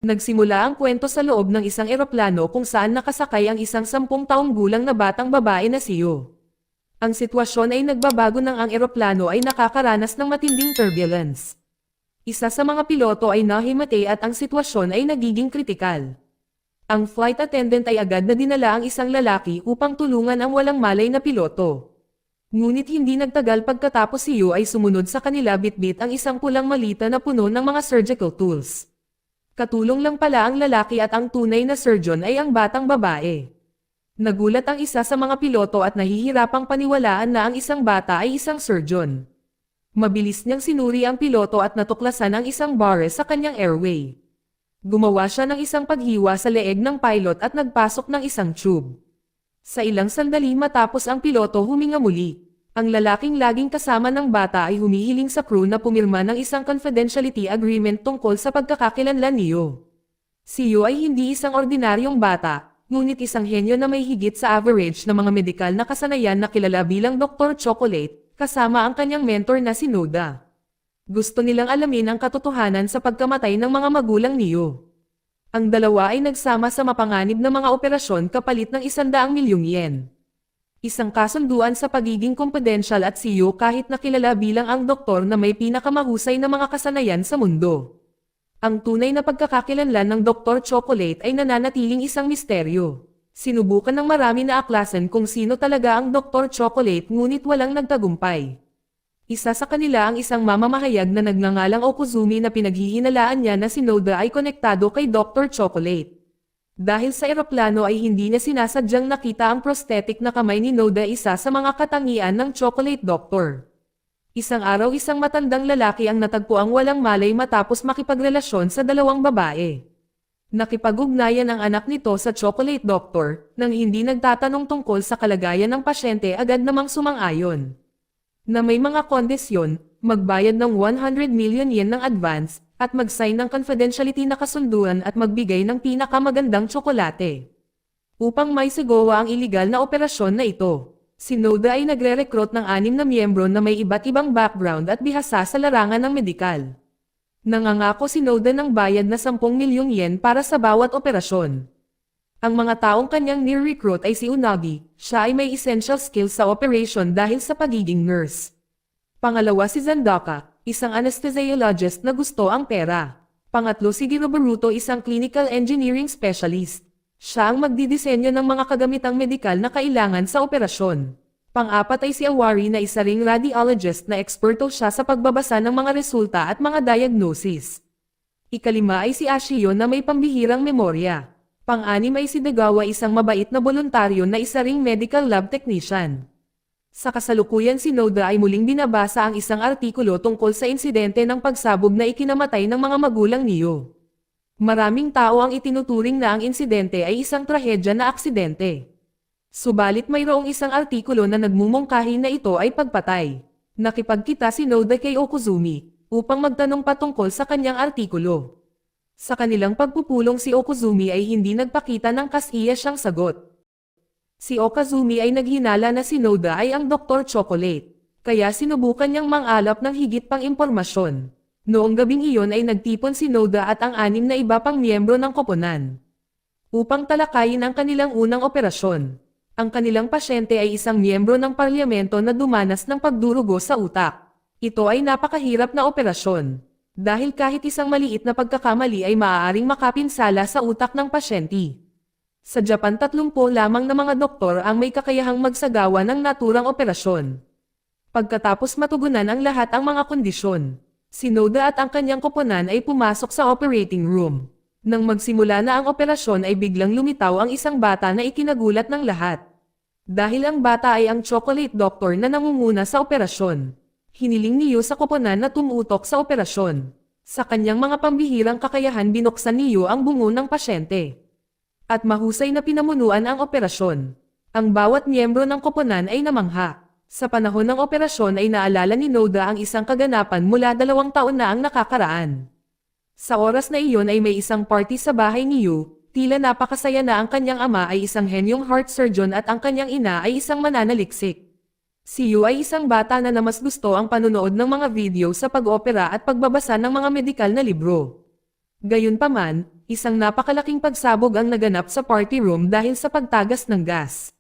Nagsimula ang kwento sa loob ng isang eroplano kung saan nakasakay ang isang 10 taong gulang na batang babae na si Yu. Ang sitwasyon ay nagbabago nang ang eroplano ay nakakaranas ng matinding turbulence. Isa sa mga piloto ay nahimatay at ang sitwasyon ay nagiging kritikal. Ang flight attendant ay agad na dinala ang isang lalaki upang tulungan ang walang malay na piloto. Ngunit hindi nagtagal pagkatapos si Yu ay sumunod sa kanila bitbit ang isang pulang malita na puno ng mga surgical tools. Katulong lang pala ang lalaki at ang tunay na surgeon ay ang batang babae. Nagulat ang isa sa mga piloto at nahihirapang paniwalaan na ang isang bata ay isang surgeon. Mabilis niyang sinuri ang piloto at natuklasan ang isang barre sa kanyang airway. Gumawa siya ng isang paghiwa sa leeg ng pilot at nagpasok ng isang tube. Sa ilang sandali matapos ang piloto huminga muli. Ang lalaking laging kasama ng bata ay humihiling sa crew na pumirma ng isang confidentiality agreement tungkol sa pagkakakilanlan ni Yu. Si Yu ay hindi isang ordinaryong bata, ngunit isang henyo na may higit sa average na mga medikal na kasanayan na kilala bilang Dr. Chocolate, kasama ang kanyang mentor na si Noda. Gusto nilang alamin ang katotohanan sa pagkamatay ng mga magulang ni Yu. Ang dalawa ay nagsama sa mapanganib na mga operasyon kapalit ng 100 milyong yen. Isang kasunduan sa pagiging confidential at si Yu kahit nakilala bilang ang doktor na may pinakamahusay na mga kasanayan sa mundo. Ang tunay na pagkakakilanlan ng Dr. Chocolate ay nananatiling isang misteryo. Sinubukan ng marami na aklasan kung sino talaga ang Dr. Chocolate ngunit walang nagtagumpay. Isa sa kanila ang isang mamamahayag na nagngangalang Okuzumi na pinaghihinalaan niya na si Noda ay konektado kay Dr. Chocolate. Dahil sa eroplano ay hindi na sinasadyang nakita ang prosthetic na kamay ni Noda, isa sa mga katangian ng Chocolate Doctor. Isang araw isang matandang lalaki ang natagpuang walang malay matapos makipagrelasyon sa dalawang babae. Nakipag-ugnayan ang anak nito sa Chocolate Doctor, nang hindi nagtatanong tungkol sa kalagayan ng pasyente agad namang sumang-ayon. Na may mga kondisyon, magbayad ng 100 million yen ng advance, at mag-sign ng confidentiality na kasunduan at magbigay ng pinakamagandang tsokolate. Upang may sigawa ang iligal na operasyon na ito, si Noda ay nagre-recruit ng 6 na miyembro na may iba't ibang background at bihasa sa larangan ng medikal. Nangangako si Noda ng bayad na 10 milyong yen para sa bawat operasyon. Ang mga taong kanyang ni-recruit ay si Unagi, siya ay may essential skills sa operation dahil sa pagiging nurse. Pangalawa si Zandaka, isang anesthesiologist na gusto ang pera. Pangatlo si Girobaruto, isang clinical engineering specialist. Siya ang magdidisenyo ng mga kagamitang medikal na kailangan sa operasyon. Pang-apat ay si Awari na isa ring radiologist na eksperto siya sa pagbabasa ng mga resulta at mga diagnosis. Ikalima ay si Ashio na may pambihirang memorya. Pang-anim ay si Degawa, isang mabait na voluntaryo na isa ring medical lab technician. Sa kasalukuyan si Noda ay muling binabasa ang isang artikulo tungkol sa insidente ng pagsabog na ikinamatay ng mga magulang ni Yu. Maraming tao ang itinuturing na ang insidente ay isang trahedya na aksidente. Subalit mayroong isang artikulo na nagmumungkahi na ito ay pagpatay. Nakipagkita si Noda kay Okuzumi upang magtanong patungkol sa kanyang artikulo. Sa kanilang pagpupulong si Okuzumi ay hindi nagpakita ng kasiya siyang sagot. Si Okazumi ay naghinala na si Noda ay ang Dr. Chocolate, kaya sinubukan niyang mang-alap ng higit pang impormasyon. Noong gabing iyon ay nagtipon si Noda at ang 6 na iba pang miyembro ng koponan upang talakayin ang kanilang unang operasyon. Ang kanilang pasyente ay isang miyembro ng parlamento na dumanas ng pagdurugo sa utak. Ito ay napakahirap na operasyon, dahil kahit isang maliit na pagkakamali ay maaaring makapinsala sa utak ng pasyente. Sa Japan 30 lamang na mga doktor ang may kakayahang magsagawa ng naturang operasyon. Pagkatapos matugunan ang lahat ang mga kondisyon, si Noda at ang kanyang koponan ay pumasok sa operating room. Nang magsimula na ang operasyon ay biglang lumitaw ang isang bata na ikinagulat ng lahat. Dahil ang bata ay ang Chocolate Doctor na nangunguna sa operasyon. Hiniling ni Yu sa koponan na tumutok sa operasyon. Sa kanyang mga pambihirang kakayahan binuksan ni Yu ang bungo ng pasyente. At mahusay na pinamunuan ang operasyon. Ang bawat miyembro ng koponan ay namangha. Sa panahon ng operasyon ay naalala ni Noda ang isang kaganapan mula 2 taon na ang nakakaraan. Sa oras na iyon ay may isang party sa bahay ni Yu, tila napakasaya na ang kanyang ama ay isang henyong heart surgeon at ang kanyang ina ay isang mananaliksik. Si Yu ay isang bata na mas gusto ang panonood ng mga video sa pag-opera at pagbabasa ng mga medikal na libro. Gayunpaman, isang napakalaking pagsabog ang naganap sa party room dahil sa pagtagas ng gas.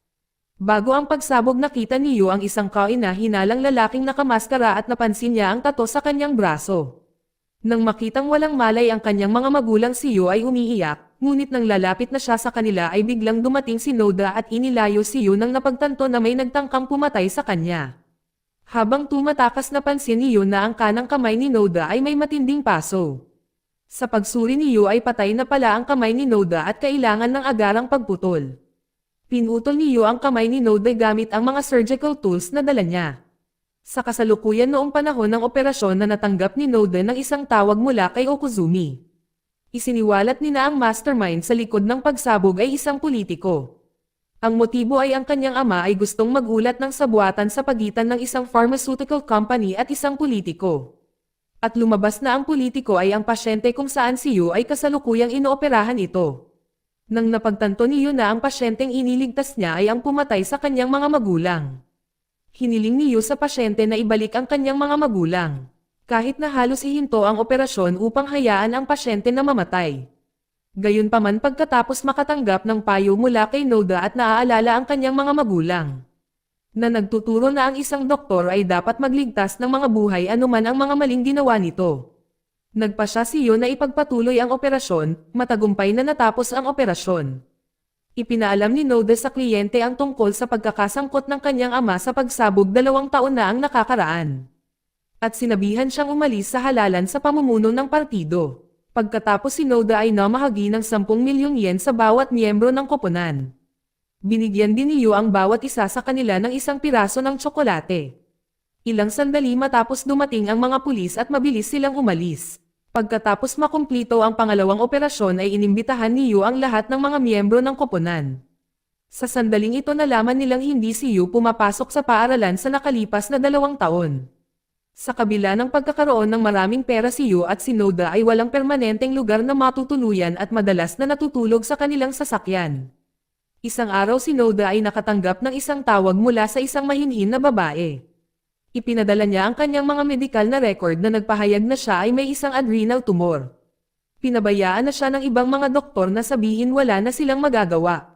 Bago ang pagsabog nakita ni Yu ang isang kaina-hinalang lalaking nakamaskara at napansin niya ang tato sa kanyang braso. Nang makitang walang malay ang kanyang mga magulang si Yu ay umiiyak, ngunit nang lalapit na siya sa kanila ay biglang dumating si Noda at inilayo si Yu nang napagtanto na may nagtangkang pumatay sa kanya. Habang tumatakas napansin ni Yu na ang kanang kamay ni Noda ay may matinding paso. Sa pagsuri ni Yu ay patay na pala ang kamay ni Noda at kailangan ng agarang pagputol. Pinutol ni Yu ang kamay ni Noda gamit ang mga surgical tools na dala niya. Sa kasalukuyan noong panahon ng operasyon na natanggap ni Noda ng isang tawag mula kay Okuzumi. Isiniwalat ni na ang mastermind sa likod ng pagsabog ay isang politiko. Ang motibo ay ang kanyang ama ay gustong magulat ng sabuatan sa pagitan ng isang pharmaceutical company at isang politiko. At lumabas na ang politiko ay ang pasyente kung saan si Yu ay kasalukuyang inooperahan ito. Nang napagtanto ni Yu na ang pasyenteng iniligtas niya ay ang pumatay sa kanyang mga magulang. Hiniling ni Yu sa pasyente na ibalik ang kanyang mga magulang. Kahit na halos ihinto ang operasyon upang hayaan ang pasyente na mamatay. Gayunpaman pagkatapos makatanggap ng payo mula kay Noda at naaalala ang kanyang mga magulang. Na nagtuturo na ang isang doktor ay dapat magligtas ng mga buhay anuman ang mga maling ginawa nito. Nagpasya si Yu na ipagpatuloy ang operasyon, matagumpay na natapos ang operasyon. Ipinaalam ni Noda sa kliyente ang tungkol sa pagkakasangkot ng kanyang ama sa pagsabog 2 taon na ang nakakaraan. At sinabihan siyang umalis sa halalan sa pamumuno ng partido. Pagkatapos si Noda ay namahagi ng 10 milyong yen sa bawat miyembro ng koponan. Binigyan din ni Yu ang bawat isa sa kanila ng isang piraso ng tsokolate. Ilang sandali matapos dumating ang mga pulis at mabilis silang umalis. Pagkatapos makumplito ang pangalawang operasyon ay inimbitahan ni Yu ang lahat ng mga miyembro ng koponan. Sa sandaling ito nalaman nilang hindi si Yu pumapasok sa paaralan sa nakalipas na 2 taon. Sa kabila ng pagkakaroon ng maraming pera si Yu at si Noda ay walang permanenteng lugar na matutuluyan at madalas na natutulog sa kanilang sasakyan. Isang araw si Noda ay nakatanggap ng isang tawag mula sa isang mahinhin na babae. Ipinadala niya ang kanyang mga medikal na record na nagpahayag na siya ay may isang adrenal tumor. Pinabayaan na siya ng ibang mga doktor na sabihin wala na silang magagawa.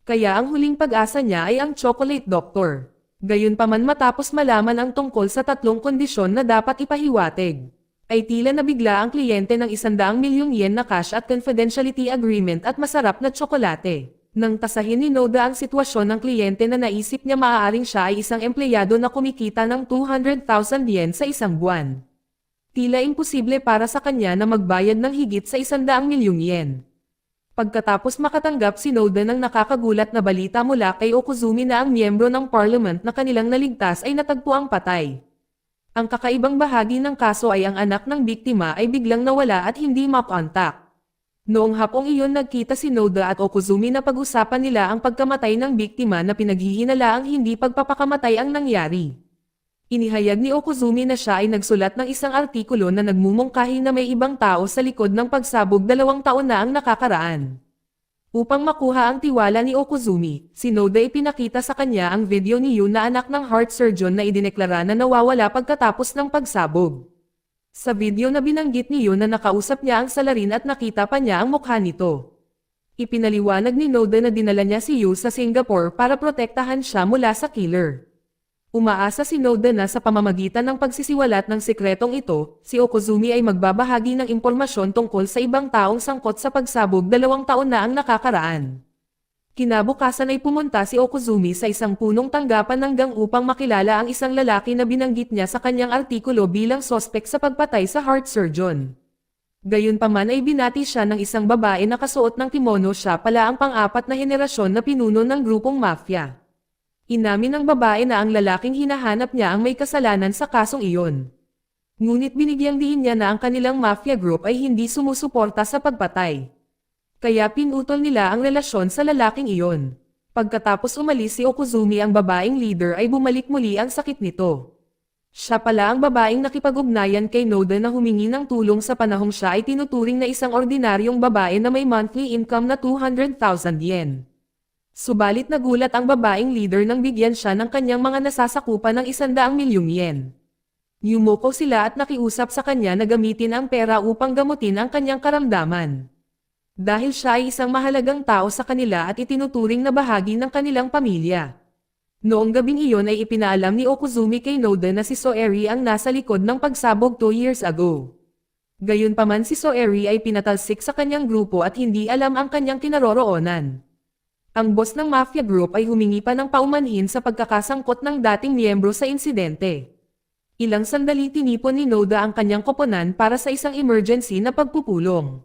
Kaya ang huling pag-asa niya ay ang chocolate doctor. Gayunpaman matapos malaman ang tungkol sa 3 kondisyon na dapat ipahiwatig, ay tila nabigla ang kliyente ng 100 milyong yen na cash at confidentiality agreement at masarap na tsokolate. Nang tasahin ni Noda ang sitwasyon ng kliyente na naisip niya maaaring siya ay isang empleyado na kumikita ng 200,000 yen sa isang buwan. Tila imposible para sa kanya na magbayad ng higit sa 100 milyong yen. Pagkatapos makatanggap si Noda ng nakakagulat na balita mula kay Okuzumi na ang miyembro ng parliament na kanilang naligtas ay natagpo ang patay. Ang kakaibang bahagi ng kaso ay ang anak ng biktima ay biglang nawala at hindi makontak. Noong hapong iyon nagkita si Noda at Okuzumi na pag-usapan nila ang pagkamatay ng biktima na pinaghihinalaang hindi pagpapakamatay ang nangyari. Inihayag ni Okuzumi na siya ay nagsulat ng isang artikulo na nagmumungkahi na may ibang tao sa likod ng pagsabog 2 taon na ang nakakaraan. Upang makuha ang tiwala ni Okuzumi, si Noda ipinakita sa kanya ang video ni Yu na anak ng heart surgeon na idineklara na nawawala pagkatapos ng pagsabog. Sa video na binanggit ni Yu na nakausap niya ang salarin at nakita pa niya ang mukha nito. Ipinaliwanag ni Noda na dinala niya si Yu sa Singapore para protektahan siya mula sa killer. Umaasa si Noda na sa pamamagitan ng pagsisiwalat ng sikretong ito, si Okuzumi ay magbabahagi ng impormasyon tungkol sa ibang taong sangkot sa pagsabog 2 taon na ang nakakaraan. Kinabukasan ay pumunta si Okuzumi sa isang punong tanggapan ng gang upang makilala ang isang lalaki na binanggit niya sa kanyang artikulo bilang sospek sa pagpatay sa heart surgeon. Gayunpaman ay binati siya ng isang babae na kasuot ng kimono, siya pala ang pang-4 na henerasyon na pinuno ng grupong mafia. Inamin ng babae na ang lalaking hinahanap niya ang may kasalanan sa kasong iyon. Ngunit binigyang diin niya na ang kanilang mafia group ay hindi sumusuporta sa pagpatay. Kaya pinutol nila ang relasyon sa lalaking iyon. Pagkatapos umalis si Okuzumi ang babaeng leader ay bumalik muli ang sakit nito. Siya pala ang babaeng nakipag-ugnayan kay Noda na humingi ng tulong sa panahong siya ay tinuturing na isang ordinaryong babae na may monthly income na 200,000 yen. Subalit nagulat ang babaeng leader nang bigyan siya ng kanyang mga nasasakupan ng 100 milyong yen. Yumoko sila at nakiusap sa kanya na gamitin ang pera upang gamutin ang kanyang karamdaman. Dahil siya ay isang mahalagang tao sa kanila at itinuturing na bahagi ng kanilang pamilya. Noong gabing iyon ay ipinaalam ni Okuzumi kay Noda na si Soeri ang nasa likod ng pagsabog 2 years ago. Gayunpaman si Soeri ay pinatalsik sa kanyang grupo at hindi alam ang kanyang kinaroroonan. Ang boss ng mafia group ay humingi pa ng paumanhin sa pagkakasangkot ng dating miyembro sa insidente. Ilang sandali tinipon ni Noda ang kanyang koponan para sa isang emergency na pagpupulong.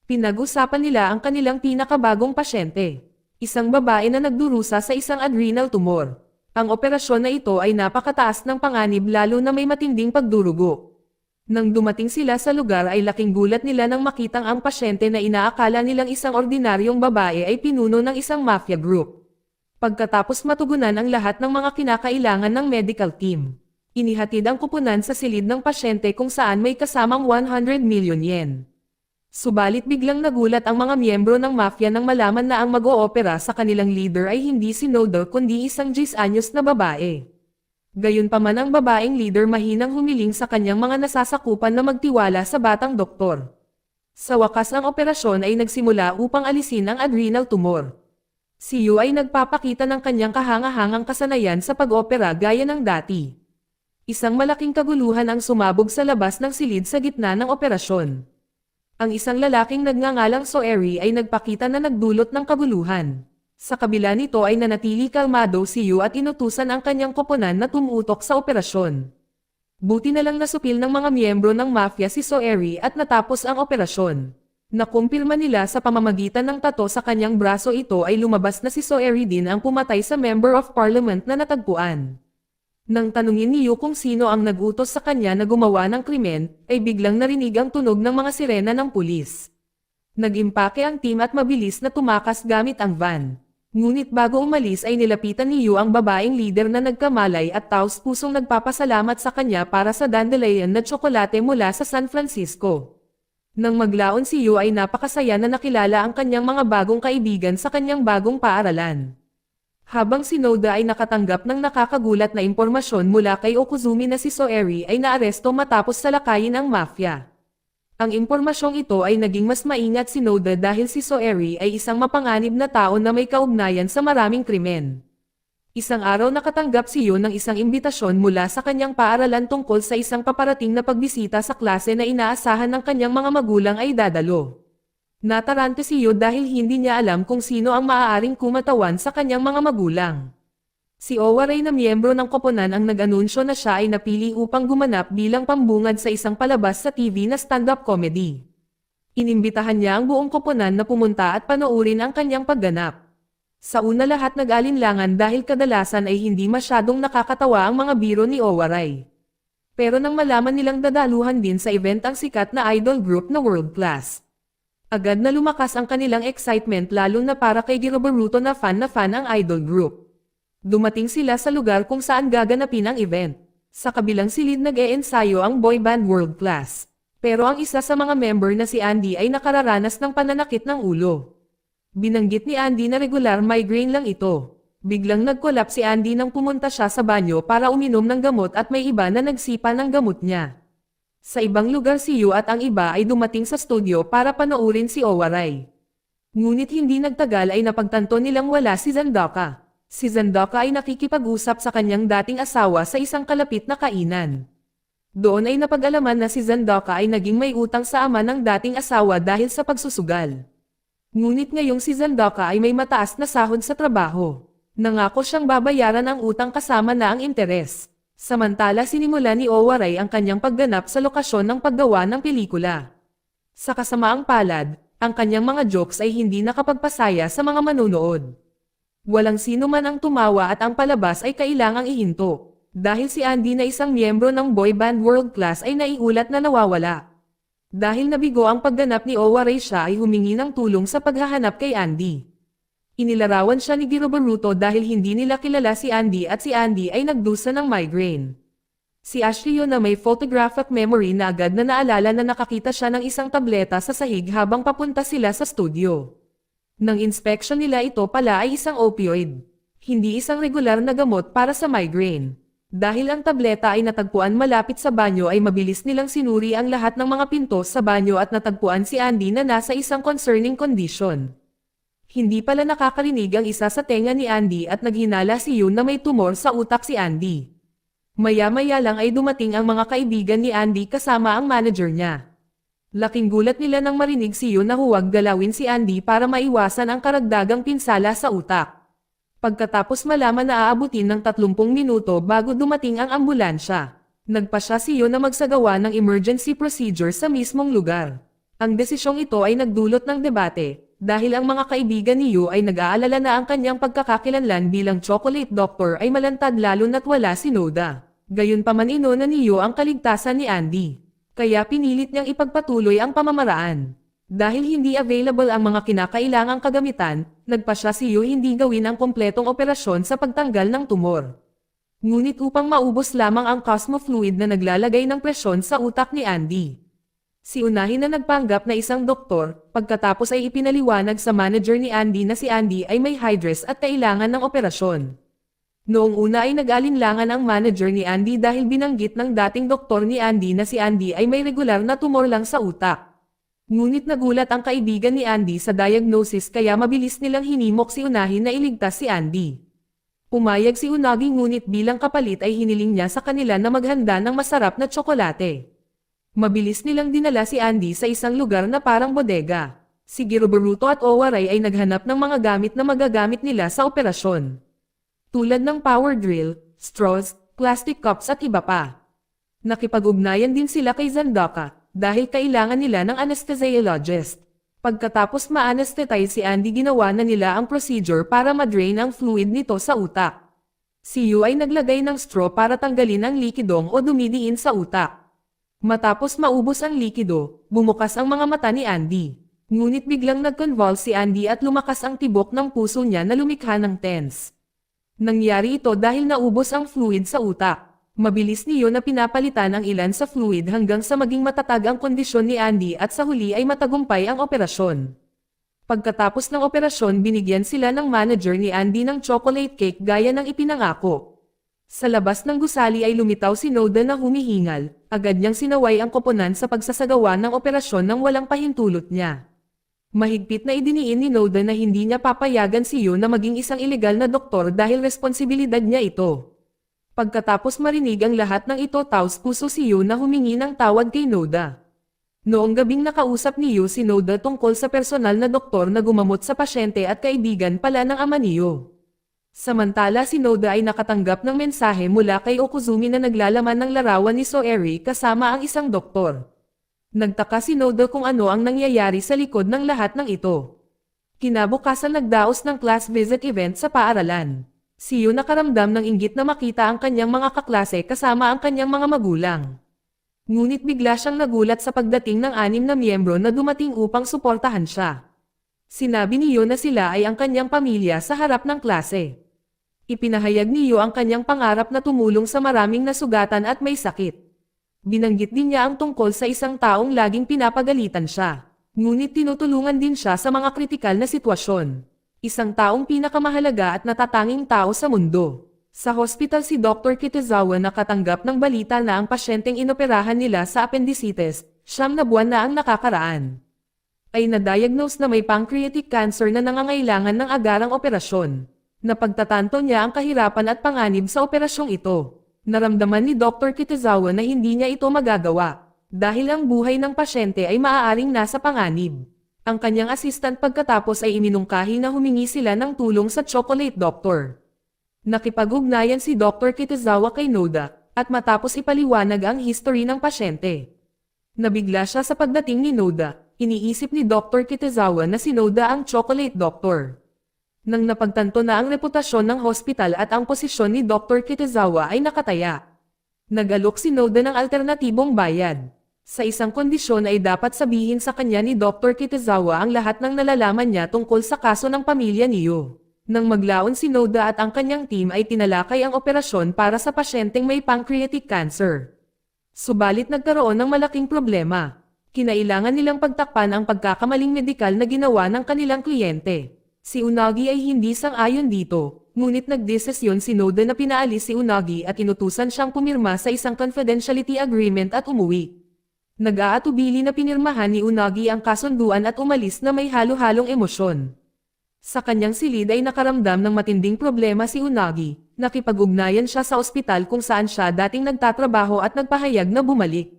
Pinag-usapan nila ang kanilang pinakabagong pasyente. Isang babae na nagdurusa sa isang adrenal tumor. Ang operasyon na ito ay napakataas ng panganib lalo na may matinding pagdurugo. Nang dumating sila sa lugar ay laking gulat nila nang makitang ang pasyente na inaakala nilang isang ordinaryong babae ay pinuno ng isang mafia group. Pagkatapos matugunan ang lahat ng mga kinakailangan ng medical team, inihatid ang kupunan sa silid ng pasyente kung saan may kasamang 100 million yen. Subalit biglang nagulat ang mga miyembro ng mafia nang malaman na ang mag-oopera sa kanilang leader ay hindi si Noda kundi isang 10 anyos na babae. Gayunpaman ang babaeng leader mahinang humiling sa kanyang mga nasasakupan na magtiwala sa batang doktor. Sa wakas ang operasyon ay nagsimula upang alisin ang adrenal tumor. Si Yu ay nagpapakita ng kanyang kahangahangang kasanayan sa pag-opera gaya ng dati. Isang malaking kaguluhan ang sumabog sa labas ng silid sa gitna ng operasyon. Ang isang lalaking nagngangalang Soeri ay nagpakita na nagdulot ng kaguluhan. Sa kabila nito ay nanatili kalmado si Yu at inutusan ang kanyang koponan na tumutok sa operasyon. Buti na lang nasupil ng mga miyembro ng mafia si Soeri at natapos ang operasyon. Nakumpirma nila sa pamamagitan ng tato sa kanyang braso ito ay lumabas na si Soeri din ang pumatay sa Member of Parliament na natagpuan. Nang tanungin ni Yu kung sino ang nag-utos sa kanya na gumawa ng krimen, ay biglang narinig ang tunog ng mga sirena ng pulis. Nag-impake ang team at mabilis na tumakas gamit ang van. Ngunit bago umalis ay nilapitan ni Yu ang babaeng leader na nagkamalay at taos-pusong nagpapasalamat sa kanya para sa dandelion na tsokolate mula sa San Francisco. Nang maglaon si Yu ay napakasaya na nakilala ang kanyang mga bagong kaibigan sa kanyang bagong paaralan. Habang si Noda ay nakatanggap ng nakakagulat na impormasyon mula kay Okuzumi na si Soeri ay naaresto matapos salakayin ang mafia. Ang impormasyong ito ay naging mas maingat si Noda dahil si Soeri ay isang mapanganib na tao na may kaugnayan sa maraming krimen. Isang araw nakatanggap si Yu ng isang imbitasyon mula sa kanyang paaralan tungkol sa isang paparating na pagbisita sa klase na inaasahan ng kanyang mga magulang ay dadalo. Natarante si Yu dahil hindi niya alam kung sino ang maaaring kumatawan sa kanyang mga magulang. Si Owaray na miyembro ng koponan ang nag-anunsyo na siya ay napili upang gumanap bilang pambungad sa isang palabas sa TV na stand-up comedy. Inimbitahan niya ang buong koponan na pumunta at panoorin ang kanyang pagganap. Sa una lahat nag-alinlangan dahil kadalasan ay hindi masyadong nakakatawa ang mga biro ni Owaray. Pero nang malaman nilang dadaluhan din sa event ang sikat na idol group na world class, agad na lumakas ang kanilang excitement lalo na para kay Girobaruto na fan ang idol group. Dumating sila sa lugar kung saan gaganapin ang event. Sa kabilang silid nag-e-ensayo ang boy band world class. Pero ang isa sa mga member na si Andy ay nakararanas ng pananakit ng ulo. Binanggit ni Andy na regular migraine lang ito. Biglang nag-collapse si Andy nang pumunta siya sa banyo para uminom ng gamot at may iba na nagsipa ng gamot niya. Sa ibang lugar si Yu at ang iba ay dumating sa studio para panoorin si Owaray. Ngunit hindi nagtagal ay napagtanto nilang wala si Zandoka. Si Zandoka ay nakikipag-usap sa kanyang dating asawa sa isang kalapit na kainan. Doon ay napag-alaman na si Zandoka ay naging may utang sa ama ng dating asawa dahil sa pagsusugal. Ngunit ngayong si Zandoka ay may mataas na sahod sa trabaho. Nangako siyang babayaran ang utang kasama na ang interes. Samantala sinimula ni Owaray ang kanyang pagganap sa lokasyon ng paggawa ng pelikula. Sa kasamaang palad, ang kanyang mga jokes ay hindi nakapagpasaya sa mga manunood. Walang sino man ang tumawa at ang palabas ay kailangang ihinto, dahil si Andy na isang miyembro ng boy band world class ay naiulat na nawawala. Dahil nabigo ang pagganap ni Owaray siya ay humingi ng tulong sa paghahanap kay Andy. Inilarawan siya ni Girobaruto dahil hindi nila kilala si Andy at si Andy ay nagdusa ng migraine. Si Ashley na may photographic memory na agad na naalala na nakakita siya ng isang tableta sa sahig habang papunta sila sa studio. Nang inspection nila ito pala ay isang opioid. Hindi isang regular na gamot para sa migraine. Dahil ang tableta ay natagpuan malapit sa banyo ay mabilis nilang sinuri ang lahat ng mga pinto sa banyo at natagpuan si Andy na nasa isang concerning condition. Hindi pala nakakarinig ang isa sa tenga ni Andy at naghinala si Yoon na may tumor sa utak si Andy. Maya-maya lang ay dumating ang mga kaibigan ni Andy kasama ang manager niya. Laking gulat nila nang marinig si Yoon na huwag galawin si Andy para maiwasan ang karagdagang pinsala sa utak. Pagkatapos malaman na aabutin ng 30 minuto bago dumating ang ambulansya, nagpasya si Yoon na magsagawa ng emergency procedure sa mismong lugar. Ang desisyong ito ay nagdulot ng debate, dahil ang mga kaibigan ni Yoo ay nag-aalala na ang kanyang pagkakakilanlan bilang chocolate doctor ay malantad lalo na't wala si Noda. Gayunpaman inuna ni Yoo ang kaligtasan ni Andy. Kaya pinilit niyang ipagpatuloy ang pamamaraan. Dahil hindi available ang mga kinakailangang kagamitan, nagpasya si Yoo hindi gawin ang kompletong operasyon sa pagtanggal ng tumor. Ngunit upang maubos lamang ang cosmofluid na naglalagay ng presyon sa utak ni Andy. Si unahin na nagpanggap na isang doktor, pagkatapos ay ipinaliwanag sa manager ni Andy na si Andy ay may hydress at kailangan ng operasyon. Noong una ay nag-alinlangan ang manager ni Andy dahil binanggit ng dating doktor ni Andy na si Andy ay may regular na tumor lang sa utak. Ngunit nagulat ang kaibigan ni Andy sa diagnosis kaya mabilis nilang hinimok si Unahin na iligtas si Andy. Pumayag si Unagi ngunit bilang kapalit ay hiniling niya sa kanila na maghanda ng masarap na tsokolate. Mabilis nilang dinala si Andy sa isang lugar na parang bodega. Si Giroboruto at Owaray ay naghanap ng mga gamit na magagamit nila sa operasyon. Tulad ng power drill, straws, plastic cups at iba pa. Nakipag-ugnayan din sila kay Zandaka, dahil kailangan nila ng anesthesiologist. Pagkatapos ma-anesthetize si Andy ginawa na nila ang procedure para ma-drain ang fluid nito sa utak. Si Yoo ay naglagay ng straw para tanggalin ang likidong o dumidiin sa utak. Matapos maubos ang likido, bumukas ang mga mata ni Andy. Ngunit biglang nag-convulse si Andy at lumakas ang tibok ng puso niya na lumikha ng tense. Nangyari ito dahil naubos ang fluid sa utak. Mabilis niyo na pinapalitan ang ilan sa fluid hanggang sa maging matatag ang kondisyon ni Andy at sa huli ay matagumpay ang operasyon. Pagkatapos ng operasyon binigyan sila ng manager ni Andy ng chocolate cake gaya ng ipinangako. Sa labas ng gusali ay lumitaw si Noda na humihingal, agad niyang sinaway ang koponan sa pagsasagawa ng operasyon nang walang pahintulot niya. Mahigpit na idiniin ni Noda na hindi niya papayagan si Yoo na maging isang ilegal na doktor dahil responsibilidad niya ito. Pagkatapos marinig ang lahat ng ito taos-puso si Yoo na humingi ng tawad kay Noda. Noong gabing nakausap ni Yoo si Noda tungkol sa personal na doktor na gumamot sa pasyente at kaibigan pala ng ama ni Yoo. Samantala si Noda ay nakatanggap ng mensahe mula kay Okuzumi na naglalaman ng larawan ni Soeri kasama ang isang doktor. Nagtaka si Noda kung ano ang nangyayari sa likod ng lahat ng ito. Kinabukasan nagdaos ng class visit event sa paaralan. Si Yoo nakaramdam ng inggit na makita ang kanyang mga kaklase kasama ang kanyang mga magulang. Ngunit bigla siyang nagulat sa pagdating ng 6 na miyembro na dumating upang suportahan siya. Sinabi ni Yoo na sila ay ang kanyang pamilya sa harap ng klase. Ipinahayag ni Yoo ang kanyang pangarap na tumulong sa maraming nasugatan at may sakit. Binanggit din niya ang tungkol sa isang taong laging pinapagalitan siya. Ngunit tinutulungan din siya sa mga kritikal na sitwasyon. Isang taong pinakamahalaga at natatanging tao sa mundo. Sa hospital si Dr. Kitazawa nakatanggap ng balita na ang pasyenteng inoperahan nila sa appendicitis, 9 na buwan na ang nakakaraan, ay na-diagnose na may pancreatic cancer na nangangailangan ng agarang operasyon. Napagtatanto niya ang kahirapan at panganib sa operasyong ito. Naramdaman ni Dr. Kitazawa na hindi niya ito magagawa, dahil ang buhay ng pasyente ay maaaring nasa panganib. Ang kanyang assistant pagkatapos ay iminungkahi na humingi sila ng tulong sa chocolate doctor. Nakipag-ugnayan si Dr. Kitazawa kay Noda, at matapos ipaliwanag ang history ng pasyente. Nabigla siya sa pagdating ni Noda, iniisip ni Dr. Kitazawa na si Noda ang chocolate doctor. Nang napagtanto na ang reputasyon ng hospital at ang posisyon ni Dr. Kitazawa ay nakataya, nag-alok si Noda ng alternatibong bayad. Sa isang kondisyon ay dapat sabihin sa kanya ni Dr. Kitazawa ang lahat ng nalalaman niya tungkol sa kaso ng pamilya ni Yoo. Nang maglaon si Noda at ang kanyang team ay tinalakay ang operasyon para sa pasyenteng may pancreatic cancer. Subalit nagkaroon ng malaking problema. Kinailangan nilang pagtakpan ang pagkakamaling medikal na ginawa ng kanilang kliyente. Si Unagi ay hindi sang-ayon dito, ngunit nagdesisyon si Noda na pinaalis si Unagi at inutusan siyang pumirma sa isang confidentiality agreement at umuwi. Nag-aatubili na pinirmahan ni Unagi ang kasunduan at umalis na may halo-halong emosyon. Sa kanyang silid ay nakaramdam ng matinding problema si Unagi. Nakipag-ugnayan siya sa ospital kung saan siya dating nagtatrabaho at nagpahayag na bumalik.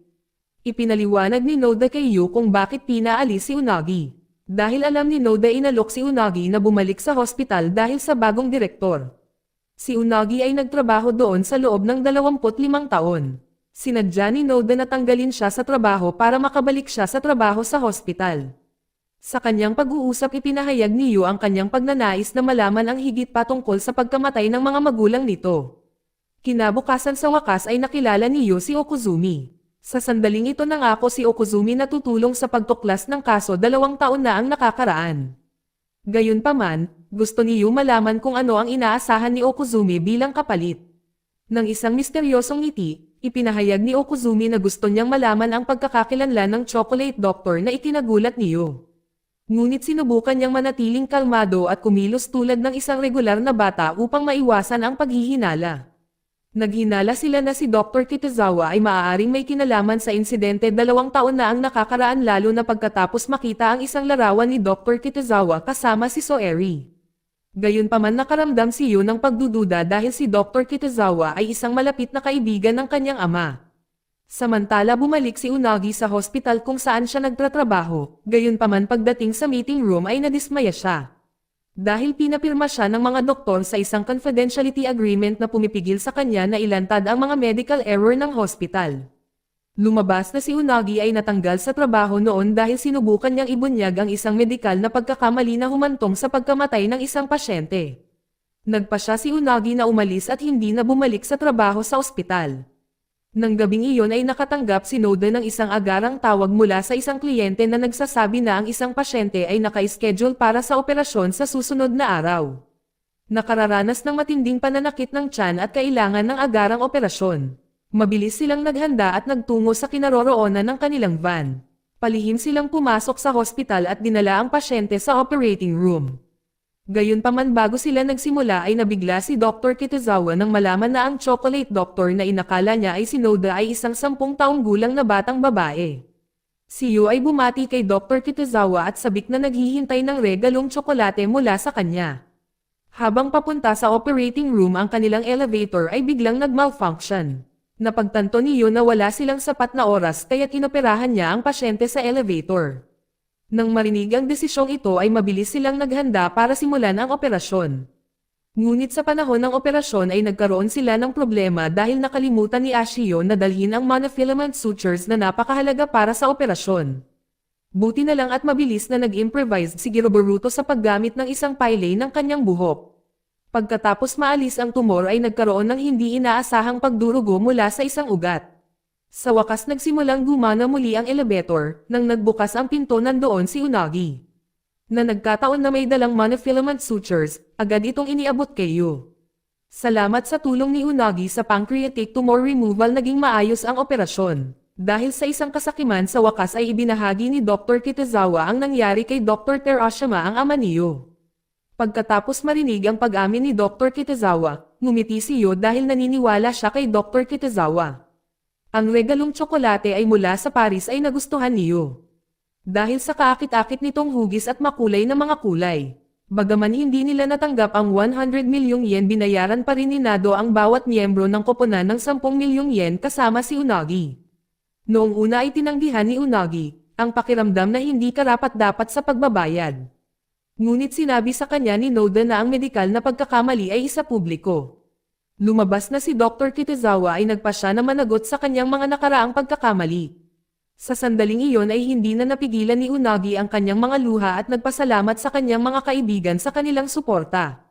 Ipinaliwanag ni Noda kay Yu kung bakit pinaalis si Unagi. Dahil alam ni Noda inalok si Unagi na bumalik sa hospital dahil sa bagong direktor. Si Unagi ay nagtrabaho doon sa loob ng 25 taon. Sinadya ni Noda na tanggalin siya sa trabaho para makabalik siya sa trabaho sa hospital. Sa kanyang pag-uusap ipinahayag ni Yu ang kanyang pagnanais na malaman ang higit pa tungkol sa pagkamatay ng mga magulang nito. Kinabukasan sa wakas ay nakilala ni Yu si Okuzumi. Sa sandaling ito nangako si Okuzumi na tutulong sa pagtuklas ng kaso 2 taon na ang nakakaraan. Gayunpaman, gusto ni Yu malaman kung ano ang inaasahan ni Okuzumi bilang kapalit. Nang isang misteryosong ngiti, ipinahayag ni Okuzumi na gusto niyang malaman ang pagkakakilanlan ng chocolate doctor na ikinagulat ni Yu. Ngunit sinubukan niyang manatiling kalmado at kumilos tulad ng isang regular na bata upang maiwasan ang paghihinala. Naghinala sila na si Dr. Kitazawa ay maaaring may kinalaman sa insidente 2 taon na ang nakakaraan lalo na pagkatapos makita ang isang larawan ni Dr. Kitazawa kasama si Soeri. Gayunpaman nakaramdam si Yu ng pagdududa dahil si Dr. Kitazawa ay isang malapit na kaibigan ng kanyang ama. Samantala bumalik si Unagi sa hospital kung saan siya nagtatrabaho, gayunpaman pagdating sa meeting room ay nadismaya siya. Dahil pinapirma siya ng mga doktor sa isang confidentiality agreement na pumipigil sa kanya na ilantad ang mga medical error ng hospital. Lumabas na si Unagi ay natanggal sa trabaho noon dahil sinubukan niyang ibunyag ang isang medikal na pagkakamali na humantong sa pagkamatay ng isang pasyente. Nagpa siya si Unagi na umalis at hindi na bumalik sa trabaho sa ospital. Nang gabing iyon ay nakatanggap si Noda ng isang agarang tawag mula sa isang kliyente na nagsasabi na ang isang pasyente ay naka-schedule para sa operasyon sa susunod na araw. Nakararanas ng matinding pananakit ng tiyan at kailangan ng agarang operasyon. Mabilis silang naghanda at nagtungo sa kinaroroonan ng kanilang van. Palihim silang pumasok sa hospital at dinala ang pasyente sa operating room. Gayunpaman bago sila nagsimula ay nabigla si Dr. Kitazawa nang malaman na ang chocolate doctor na inakala niya ay si Noda ay isang 10 taong gulang na batang babae. Si Yu ay bumati kay Dr. Kitazawa at sabik na naghihintay ng regalong tsokolate mula sa kanya. Habang papunta sa operating room ang kanilang elevator ay biglang nag-malfunction. Napagtanto ni Yu na wala silang sapat na oras kaya't inoperahan niya ang pasyente sa elevator. Nang marinig ang desisyong ito ay mabilis silang naghanda para simulan ang operasyon. Ngunit sa panahon ng operasyon ay nagkaroon sila ng problema dahil nakalimutan ni Ashio na dalhin ang monofilament sutures na napakahalaga para sa operasyon. Buti na lang at mabilis na nag-improvise si Giroboruto sa paggamit ng isang pile ng kanyang buhok. Pagkatapos maalis ang tumor ay nagkaroon ng hindi inaasahang pagdurugo mula sa isang ugat. Sa wakas nagsimulang gumana muli ang elevator, nang nagbukas ang pinto nandoon si Unagi. Na nagkataon na may dalang monofilament sutures, agad itong iniabot kay Yu. Salamat sa tulong ni Unagi sa pancreatic tumor removal naging maayos ang operasyon. Dahil sa isang kasakiman sa wakas ay ibinahagi ni Dr. Kitazawa ang nangyari kay Dr. Terashima ang ama ni Yu. Pagkatapos marinig ang pag-amin ni Dr. Kitazawa, ngumiti si Yu dahil naniniwala siya kay Dr. Kitazawa. Ang regalong tsokolate ay mula sa Paris ay nagustuhan ni Yu. Dahil sa kaakit-akit nitong hugis at makulay na mga kulay. Bagaman hindi nila natanggap ang 100 milyong yen binayaran pa rin ni Nado ang bawat miyembro ng koponan ng 10 milyong yen kasama si Unagi. Noong una ay tinanggihan ni Unagi, ang pakiramdam na hindi karapat-dapat sa pagbabayad. Ngunit sinabi sa kanya ni Noda na ang medikal na pagkakamali ay isa publiko. Lumabas na si Dr. Kitazawa ay nagpasya na managot sa kanyang mga nakaraang pagkakamali. Sa sandaling iyon ay hindi na napigilan ni Unagi ang kanyang mga luha at nagpasalamat sa kanyang mga kaibigan sa kanilang suporta.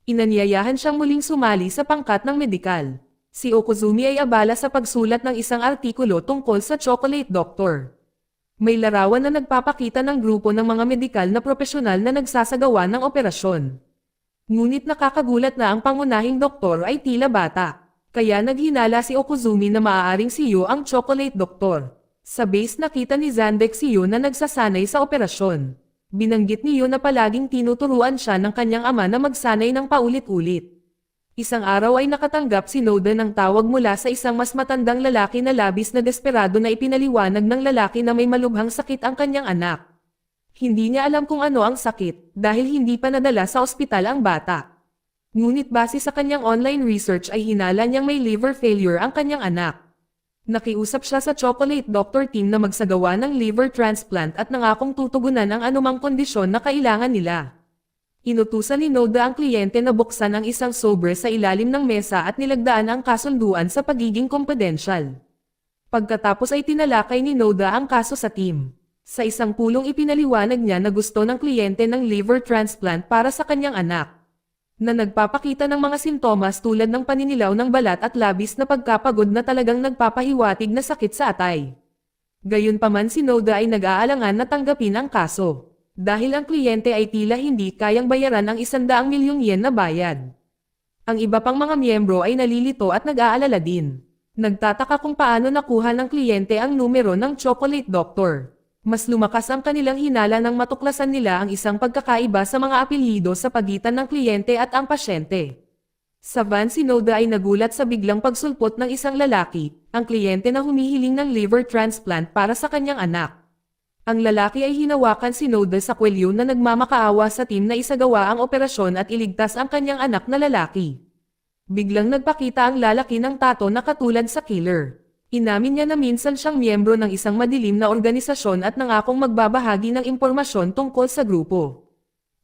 Inanyayahan siyang muling sumali sa pangkat ng medikal. Si Okuzumi ay abala sa pagsulat ng isang artikulo tungkol sa chocolate doctor. May larawan na nagpapakita ng grupo ng mga medikal na profesional na nagsasagawa ng operasyon. Ngunit nakakagulat na ang pangunahing doktor ay tila bata. Kaya naghinala si Okuzumi na maaaring si Yu ang chocolate doctor. Sa base nakita ni Zandex si Yu na nagsasanay sa operasyon. Binanggit ni Yu na palaging tinuturuan siya ng kanyang ama na magsanay ng paulit-ulit. Isang araw ay nakatanggap si Noda ng tawag mula sa isang mas matandang lalaki na labis na desperado na ipinaliwanag ng lalaki na may malubhang sakit ang kanyang anak. Hindi niya alam kung ano ang sakit, dahil hindi pa nadala sa ospital ang bata. Ngunit base sa kanyang online research ay hinala niyang may liver failure ang kanyang anak. Nakiusap siya sa Chocolate Doctor team na magsagawa ng liver transplant at nangakong tutugunan ang anumang kondisyon na kailangan nila. Inutusan ni Noda ang kliyente na buksan ang isang sobre sa ilalim ng mesa at nilagdaan ang kasunduan sa pagiging confidential. Pagkatapos ay tinalakay ni Noda ang kaso sa team. Sa isang pulong ipinaliwanag niya na gusto ng kliyente ng liver transplant para sa kanyang anak, na nagpapakita ng mga sintomas tulad ng paninilaw ng balat at labis na pagkapagod na talagang nagpapahiwatig na sakit sa atay. Gayunpaman si Noda ay nag-aalangan na tanggapin ang kaso, dahil ang kliyente ay tila hindi kayang bayaran ang 100 milyong yen na bayad. Ang iba pang mga miyembro ay nalilito at nag-aalala din. Nagtataka kung paano nakuha ng kliyente ang numero ng Chocolate Doctor. Mas lumakas ang kanilang hinala nang matuklasan nila ang isang pagkakaiba sa mga apelyido sa pagitan ng kliyente at ang pasyente. Sa van si Noda ay nagulat sa biglang pagsulpot ng isang lalaki, ang kliyente na humihiling ng liver transplant para sa kanyang anak. Ang lalaki ay hinawakan si Noda sa kwelyo na nagmamakaawa sa team na isagawa ang operasyon at iligtas ang kanyang anak na lalaki. Biglang nagpakita ang lalaki ng tato na katulad sa killer. Inamin niya na minsan siyang miyembro ng isang madilim na organisasyon at nangakong magbabahagi ng impormasyon tungkol sa grupo.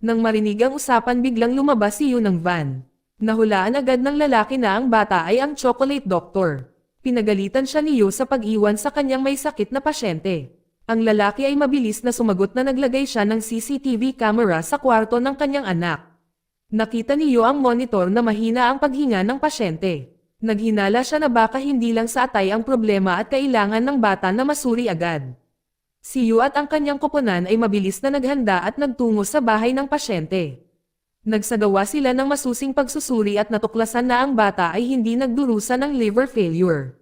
Nang marinig ang usapan biglang lumabas si Yu ng van. Nahulaan agad ng lalaki na ang bata ay ang Chocolate Doctor. Pinagalitan siya ni Yu sa pag-iwan sa kanyang may sakit na pasyente. Ang lalaki ay mabilis na sumagot na naglagay siya ng CCTV camera sa kwarto ng kanyang anak. Nakita ni Yu ang monitor na mahina ang paghinga ng pasyente. Naghinala siya na baka hindi lang sa atay ang problema at kailangan ng bata na masuri agad. Si Yu at ang kanyang koponan ay mabilis na naghanda at nagtungo sa bahay ng pasyente. Nagsagawa sila ng masusing pagsusuri at natuklasan na ang bata ay hindi nagdurusa ng liver failure,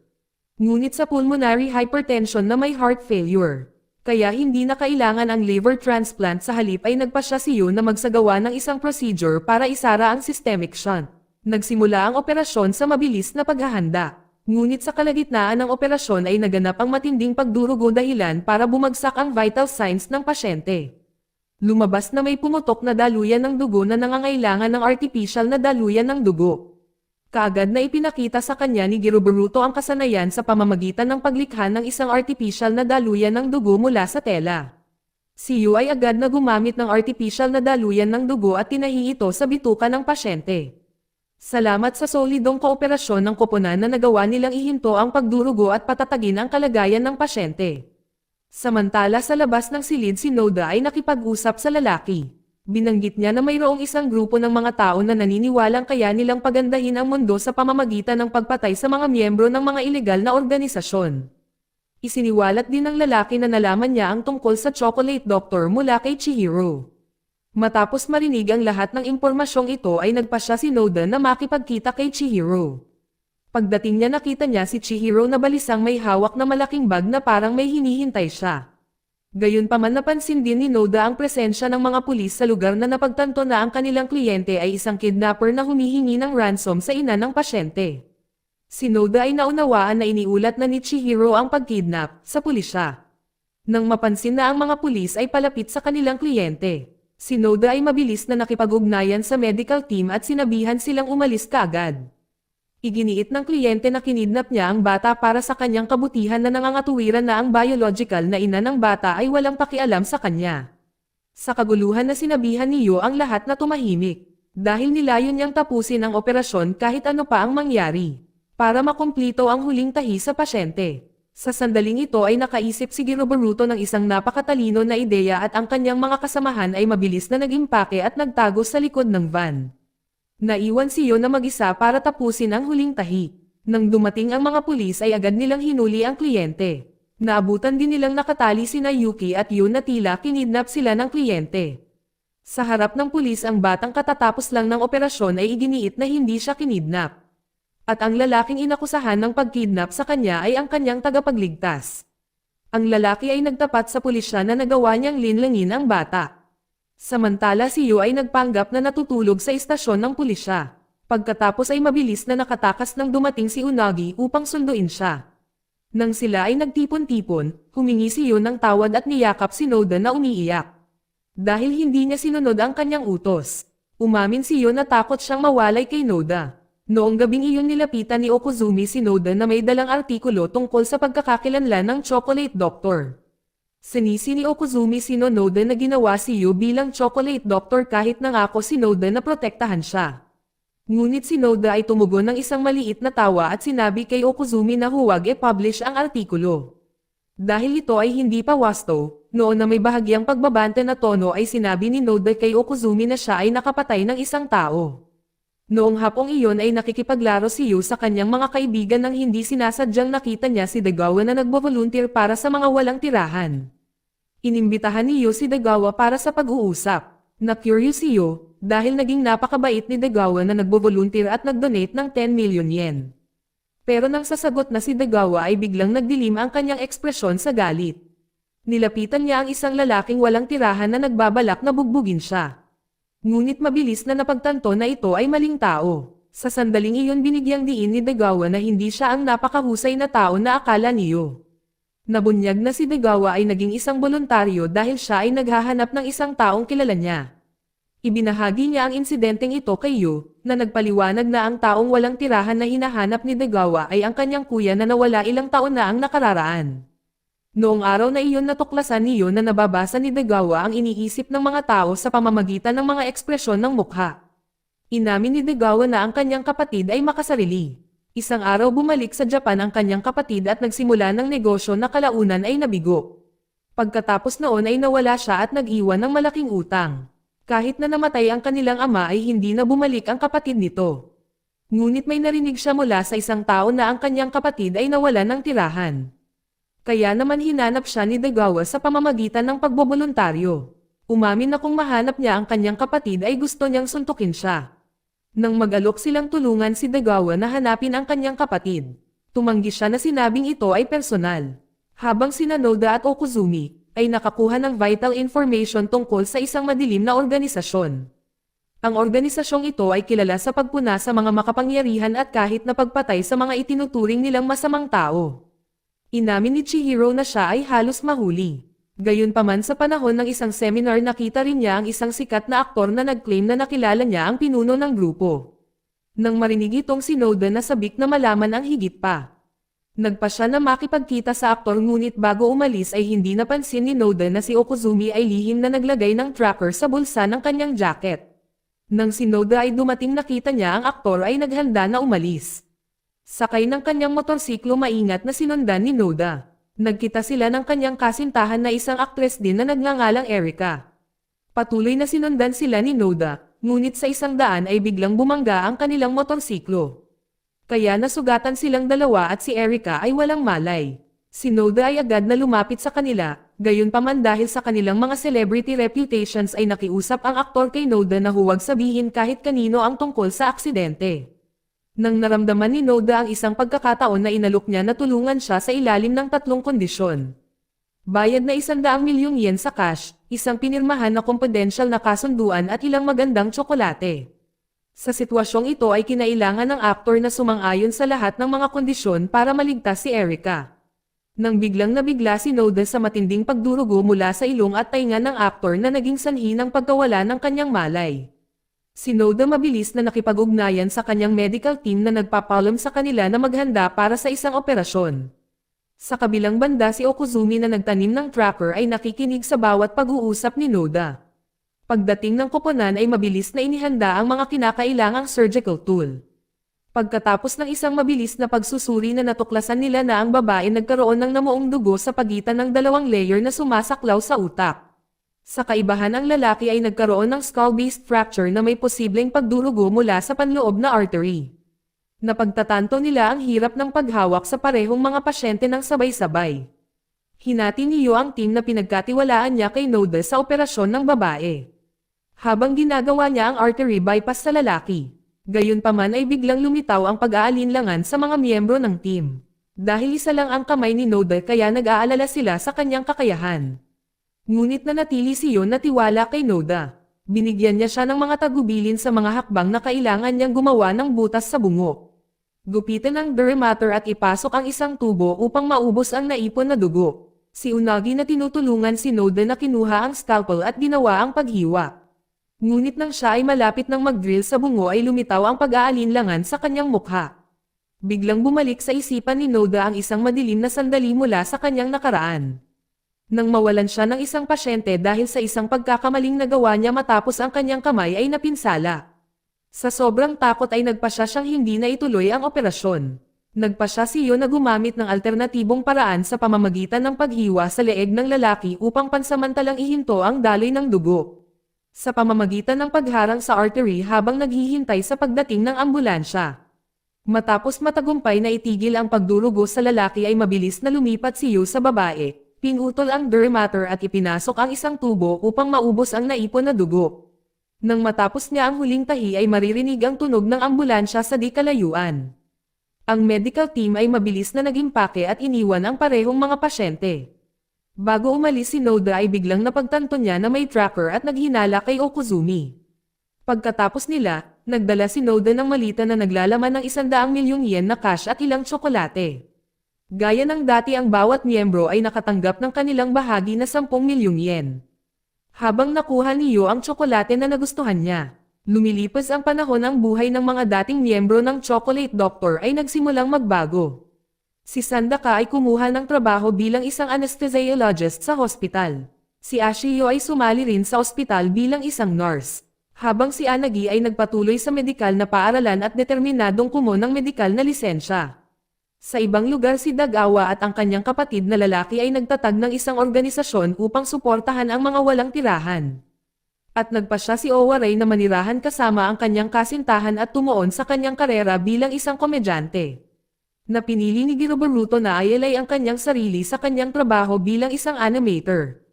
ngunit sa pulmonary hypertension na may heart failure. Kaya hindi na kailangan ang liver transplant, sa halip ay nagpasya si Yu na magsagawa ng isang procedure para isara ang systemic shunt. Nagsimula ang operasyon sa mabilis na paghahanda. Ngunit sa kalagitnaan ng operasyon ay naganap ang matinding pagdurugo dahilan para bumagsak ang vital signs ng pasyente. Lumabas na may pumutok na daluyan ng dugo na nangangailangan ng artificial na daluyan ng dugo. Kaagad na ipinakita sa kanya ni Giroburuto ang kasanayan sa pamamagitan ng paglikha ng isang artificial na daluyan ng dugo mula sa tela. Si Yu ay agad na gumamit ng artificial na daluyan ng dugo at tinahi ito sa bituka ng pasyente. Salamat sa solidong kooperasyon ng koponan na nagawa nilang ihinto ang pagdurugo at patatagin ang kalagayan ng pasyente. Samantala sa labas ng silid si Noda ay nakipag-usap sa lalaki. Binanggit niya na mayroong isang grupo ng mga tao na naniniwalang kaya nilang pagandahin ang mundo sa pamamagitan ng pagpatay sa mga miyembro ng mga ilegal na organisasyon. Isiniwalat din ng lalaki na nalaman niya ang tungkol sa Chocolate Doctor mula kay Chihiro. Matapos marinig ang lahat ng impormasyong ito ay nagpasya si Noda na makipagkita kay Chihiro. Pagdating niya nakita niya si Chihiro na balisang may hawak na malaking bag na parang may hinihintay siya. Gayunpaman napansin din ni Noda ang presensya ng mga pulis sa lugar na napagtanto na ang kanilang kliyente ay isang kidnapper na humihingi ng ransom sa ina ng pasyente. Si Noda ay naunawaan na iniulat na ni Chihiro ang pagkidnap sa pulisya. Nang mapansin na ang mga pulis ay palapit sa kanilang kliyente, si Noda ay mabilis na nakipag-ugnayan sa medical team at sinabihan silang umalis kaagad. Iginiit ng kliyente na kinidnap niya ang bata para sa kanyang kabutihan na nangangatuwiran na ang biological na ina ng bata ay walang pakialam sa kanya. Sa kaguluhan na sinabihan ni Yu ang lahat na tumahimik, dahil nilayon niyang tapusin ang operasyon kahit ano pa ang mangyari, para makumplito ang huling tahi sa pasyente. Sa sandaling ito ay nakaisip si Giroburuto ng isang napakatalino na ideya at ang kanyang mga kasamahan ay mabilis na nag-impake at nagtago sa likod ng van. Naiwan si Yu na mag-isa para tapusin ang huling tahi. Nang dumating ang mga pulis ay agad nilang hinuli ang kliyente. Naabutan din nilang nakatali sina Yuki at Yu na tila kinidnap sila ng kliyente. Sa harap ng pulis ang batang katatapos lang ng operasyon ay iginiit na hindi siya kinidnap. At ang lalaking inakusahan ng pagkidnap sa kanya ay ang kanyang tagapagligtas. Ang lalaki ay nagtapat sa pulisya na nagawa niyang linlangin ang bata. Samantala si Yu ay nagpanggap na natutulog sa istasyon ng pulisya. Pagkatapos ay mabilis na nakatakas nang dumating si Unagi upang sunduin siya. Nang sila ay nagtipon-tipon, humingi si Yu ng tawad at niyakap si Noda na umiiyak. Dahil hindi niya sinunod ang kanyang utos. Umamin si Yu na takot siyang mawalay kay Noda. Noong gabing iyon nilapitan ni Okuzumi si Noda na may dalang artikulo tungkol sa pagkakakilanlan ng Chocolate Doctor. Sinisi ni Okuzumi si Noda na ginawa si Yu bilang Chocolate Doctor kahit nangako si Noda na protektahan siya. Ngunit si Noda ay tumugon ng isang maliit na tawa at sinabi kay Okuzumi na huwag i-publish ang artikulo. Dahil ito ay hindi pa wasto, noon na may bahagyang pagbabante na tono ay sinabi ni Noda kay Okuzumi na siya ay nakapatay ng isang tao. Noong hapong iyon ay nakikipaglaro si Yu sa kanyang mga kaibigan nang hindi sinasadyang nakita niya si Dagawa na nagbo-volunteer para sa mga walang tirahan. Inimbitahan ni Yu si Dagawa para sa pag-uusap. Na-curious si Yu, dahil naging napakabait ni Dagawa na nagbo-volunteer at nag-donate ng 10 million yen. Pero nang sasagot na si Dagawa ay biglang nagdilim ang kanyang ekspresyon sa galit. Nilapitan niya ang isang lalaking walang tirahan na nagbabalak na bugbugin siya. Ngunit mabilis na napagtanto na ito ay maling tao. Sa sandaling iyon binigyang diin ni Dagawa na hindi siya ang napakahusay na tao na akala niyo. Nabunyag na si Dagawa ay naging isang voluntaryo dahil siya ay naghahanap ng isang taong kilala niya. Ibinahagi niya ang insidenteng ito kay Yu, na nagpaliwanag na ang taong walang tirahan na hinahanap ni Dagawa ay ang kanyang kuya na nawala ilang taon na ang nakararaan. Noong araw na iyon natuklasan ni Yu na nababasa ni Dagawa ang iniisip ng mga tao sa pamamagitan ng mga ekspresyon ng mukha. Inamin ni Dagawa na ang kanyang kapatid ay makasarili. Isang araw bumalik sa Japan ang kanyang kapatid at nagsimula ng negosyo na kalaunan ay nabigo. Pagkatapos noon ay nawala siya at nag-iwan ng malaking utang. Kahit na namatay ang kanilang ama ay hindi na bumalik ang kapatid nito. Ngunit may narinig siya mula sa isang tao na ang kanyang kapatid ay nawalan ng tirahan. Kaya naman hinanap siya ni Dagawa sa pamamagitan ng pagboboluntaryo. Umamin na kung mahanap niya ang kanyang kapatid ay gusto niyang suntukin siya. Nang mag-alok silang tulungan si Dagawa na hanapin ang kanyang kapatid. Tumanggi siya na sinabing ito ay personal. Habang sina Noda at Okuzumi ay nakakuha ng vital information tungkol sa isang madilim na organisasyon. Ang organisasyong ito ay kilala sa pagpuna sa mga makapangyarihan at kahit na pagpatay sa mga itinuturing nilang masamang tao. Inamin ni Chihiro na siya ay halos mahuli. Gayunpaman sa panahon ng isang seminar nakita rin niya ang isang sikat na aktor na nag-claim na nakilala niya ang pinuno ng grupo. Nang marinig itong si Noda na sabik na malaman ang higit pa. Nagpa siya na makipagkita sa aktor ngunit bago umalis ay hindi napansin ni Noda na si Okuzumi ay lihim na naglagay ng tracker sa bulsa ng kanyang jacket. Nang si Noda ay dumating nakita niya ang aktor ay naghanda na umalis. Sakay ng kanyang motorsiklo maingat na sinundan ni Noda. Nagkita sila ng kanyang kasintahan na isang aktres din na nagngangalang Erika. Patuloy na sinundan sila ni Noda, ngunit sa isang daan ay biglang bumangga ang kanilang motorsiklo. Kaya nasugatan silang dalawa at si Erika ay walang malay. Si Noda ay agad na lumapit sa kanila, gayunpaman dahil sa kanilang mga celebrity reputations ay nakiusap ang aktor kay Noda na huwag sabihin kahit kanino ang tungkol sa aksidente. Nang naramdaman ni Noda ang isang pagkakataon na inalok niya na tulungan siya sa ilalim ng 3 kondisyon. Bayad na 100 milyong yen sa cash, isang pinirmahan na confidential na kasunduan at ilang magandang tsokolate. Sa sitwasyong ito ay kinailangan ng aktor na sumang-ayon sa lahat ng mga kondisyon para maligtas si Erika. Nang biglang nabigla si Noda sa matinding pagdurugo mula sa ilong at tainga ng aktor na naging sanhi ng pagkawala ng kanyang malay. Si Noda mabilis na nakipag-ugnayan sa kanyang medical team na nagpapaalam sa kanila na maghanda para sa isang operasyon. Sa kabilang banda si Okuzumi na nagtanim ng tracker ay nakikinig sa bawat pag-uusap ni Noda. Pagdating ng koponan ay mabilis na inihanda ang mga kinakailangang surgical tool. Pagkatapos ng isang mabilis na pagsusuri na natuklasan nila na ang babae nagkaroon ng namuong dugo sa pagitan ng 2 layer na sumasaklaw sa utak. Sa kaibahan ang lalaki ay nagkaroon ng skull-based fracture na may posibleng pagdurugo mula sa panloob na artery. Napagtatanto nila ang hirap ng paghawak sa parehong mga pasyente ng sabay-sabay. Hinati ni Yu ang team na pinagkatiwalaan niya kay Noda sa operasyon ng babae. Habang ginagawa niya ang artery bypass sa lalaki. Gayunpaman ay biglang lumitaw ang pag-aalinlangan sa mga miyembro ng team. Dahil isa lang ang kamay ni Noda kaya nag-aalala sila sa kanyang kakayahan. Ngunit nanatili si Yon na tiwala kay Noda. Binigyan niya siya ng mga tagubilin sa mga hakbang na kailangan niyang gumawa ng butas sa bungo. Gupitin ang dermator at ipasok ang isang tubo upang maubos ang naipon na dugo. Si Unagi na tinutulungan si Noda na kinuha ang scalpel at ginawa ang paghiwa. Ngunit nang siya ay malapit ng mag-drill sa bungo ay lumitaw ang pag-aalinlangan sa kanyang mukha. Biglang bumalik sa isipan ni Noda ang isang madilim na sandali mula sa kanyang nakaraan. Nang mawalan siya ng isang pasyente dahil sa isang pagkakamaling nagawa niya matapos ang kanyang kamay ay napinsala. Sa sobrang takot ay nagpasya siyang hindi na ituloy ang operasyon. Nagpasya si Yon na gumamit ng alternatibong paraan sa pamamagitan ng paghiwa sa leeg ng lalaki upang pansamantalang ihinto ang daloy ng dugo. Sa pamamagitan ng pagharang sa artery habang naghihintay sa pagdating ng ambulansya. Matapos matagumpay na itigil ang pagdurugo sa lalaki ay mabilis na lumipat si Yu sa babae. Pinutol ang dermator at ipinasok ang isang tubo upang maubos ang naipon na dugo. Nang matapos niya ang huling tahi ay maririnig ang tunog ng ambulansya sa di kalayuan. Ang medical team ay mabilis na nag-impake at iniwan ang parehong mga pasyente. Bago umalis si Noda ay biglang napagtanto niya na may tracker at naghinala kay Okuzumi. Pagkatapos nila, nagdala si Noda ng malita na naglalaman ng 100 milyong yen na cash at ilang tsokolate. Gaya ng dati ang bawat miyembro ay nakatanggap ng kanilang bahagi na 10 milyong yen. Habang nakuha ni Yo ang tsokolate na nagustuhan niya, lumilipas ang panahon ang buhay ng mga dating miyembro ng Chocolate Doctor ay nagsimulang magbago. Si Sandaka ay kumuha ng trabaho bilang isang anesthesiologist sa hospital. Si Ashiyo ay sumali rin sa ospital bilang isang nurse. Habang si Anagi ay nagpatuloy sa medikal na paaralan at determinadong kumuha ng medikal na lisensya. Sa ibang lugar si Dagawa at ang kanyang kapatid na lalaki ay nagtatag ng isang organisasyon upang suportahan ang mga walang tirahan. At nagpasya si Owaray na manirahan kasama ang kanyang kasintahan at tumuon sa kanyang karera bilang isang komedyante. Napinili ni Giroboruto na ayalay ang kanyang sarili sa kanyang trabaho bilang isang animator.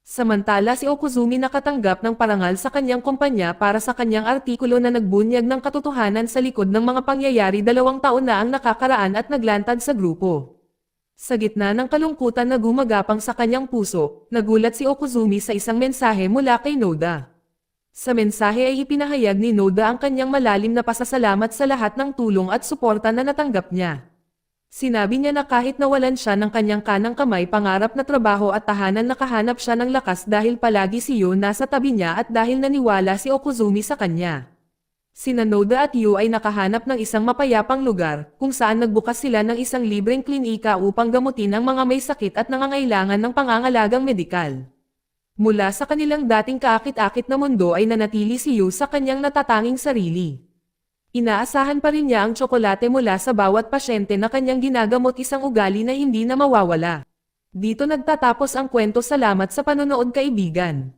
Samantala si Okuzumi nakatanggap ng parangal sa kanyang kumpanya para sa kanyang artikulo na nagbunyag ng katotohanan sa likod ng mga pangyayari 2 taon na ang nakakaraan at naglantad sa grupo. Sa gitna ng kalungkutan na gumagapang sa kanyang puso, nagulat si Okuzumi sa isang mensahe mula kay Noda. Sa mensahe ay ipinahayag ni Noda ang kanyang malalim na pasasalamat sa lahat ng tulong at suporta na natanggap niya. Sinabi niya na kahit nawalan siya ng kanyang kanang kamay pangarap na trabaho at tahanan nakahanap siya ng lakas dahil palagi si Yo nasa tabi niya at dahil naniwala si Okuzumi sa kanya. Sina Noda at Yo ay nakahanap ng isang mapayapang lugar kung saan nagbukas sila ng isang libreng klinika upang gamutin ang mga may sakit at nangangailangan ng pangangalagang medikal. Mula sa kanilang dating kaakit-akit na mundo ay nanatili si Yo sa kanyang natatanging sarili. Inaasahan pa rin niya ang tsokolate mula sa bawat pasyente na kanyang ginagamot, isang ugali na hindi na mawawala. Dito nagtatapos ang kwento. Salamat sa panonood, kaibigan.